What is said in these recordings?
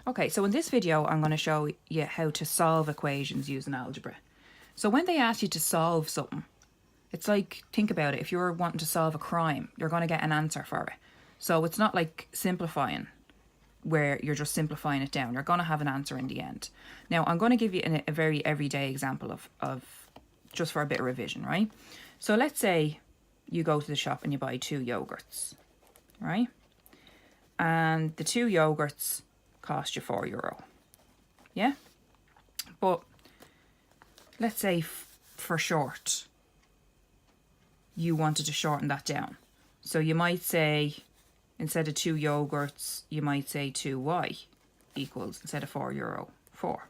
Okay, so in this video, I'm going to show you how to solve equations using algebra. So when they ask you to solve something, it's like, think about it. If you're wanting to solve a crime, you're going to get an answer for it. So it's not like simplifying, where you're just simplifying it down. You're going to have an answer in the end. Now, I'm going to give you a very everyday example of just for a bit of revision, right? So let's say you go to the shop and you buy 2 yogurts, right? And the 2 yogurts cost you €4. Yeah? But let's say for short, you wanted to shorten that down. So you might say, instead of 2 yogurts, you might say 2y equals, instead of €4, 4.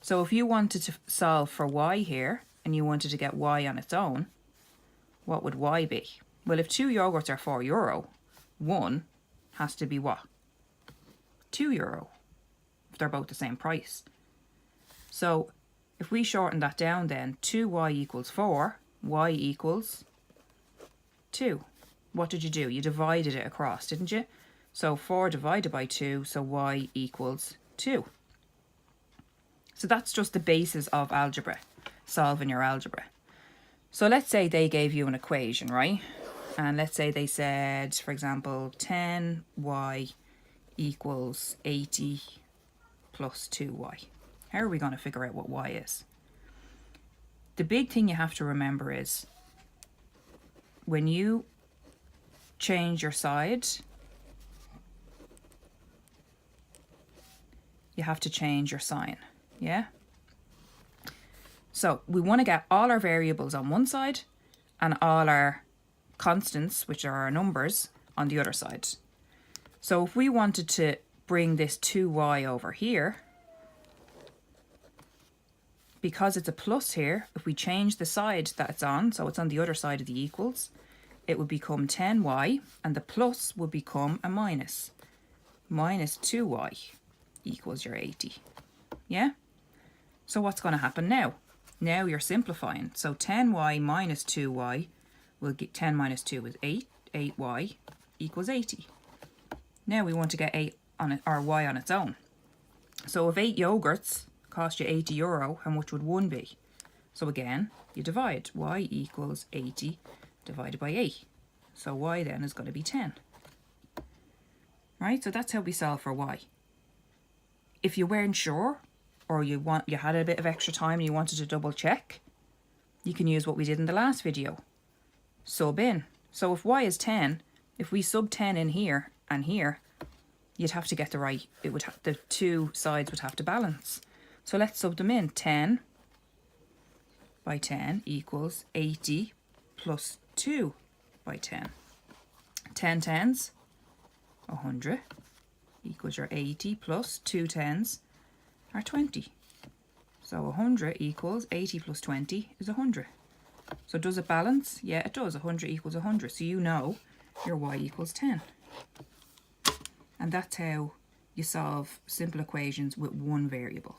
So if you wanted to solve for y here, and you wanted to get y on its own, what would y be? Well, if 2 yogurts are €4, one has to be what? €2, if they're both the same price. So if we shorten that down then, 2y equals 4, y equals 2. What did you do? You divided it across, didn't you? So 4 divided by 2, so y equals 2. So that's just the basis of algebra, solving your algebra. So let's say they gave you an equation, right? And let's say they said, for example, 10y equals 80 plus 2y. How are we going to figure out what y is? The big thing you have to remember is when you change your side, you have to change your sign, yeah? So we want to get all our variables on one side and all our constants, which are our numbers, on the other side. So if we wanted to bring this 2y over here, because it's a plus here, if we change the side that it's on, so it's on the other side of the equals, it would become 10y, and the plus would become a minus. Minus 2y equals your 80. Yeah? So what's going to happen now? Now you're simplifying. So 10y minus 2y will get 10 minus 2 is 8. 8y equals 80. Now we want to get 8 on it, or y on its own. So if 8 yogurts cost you €80, how much would 1 be? So again, you divide. Y equals 80 divided by 8. So y then is going to be 10. Right? So that's how we solve for y. If you weren't sure, or you had a bit of extra time and you wanted to double check, you can use what we did in the last video. Sub in. So if y is 10, if we sub 10 in here and here, you'd have to get the right, the two sides would have to balance. So let's sub them in. 10 by 10 equals 80 plus 2 by 10. 10 tens, 100, equals your 80 plus 2 tens are 20. So 100 equals 80 plus 20 is 100. So does it balance? Yeah, it does. 100 equals 100. So you know your y equals 10. And that's how you solve simple equations with one variable.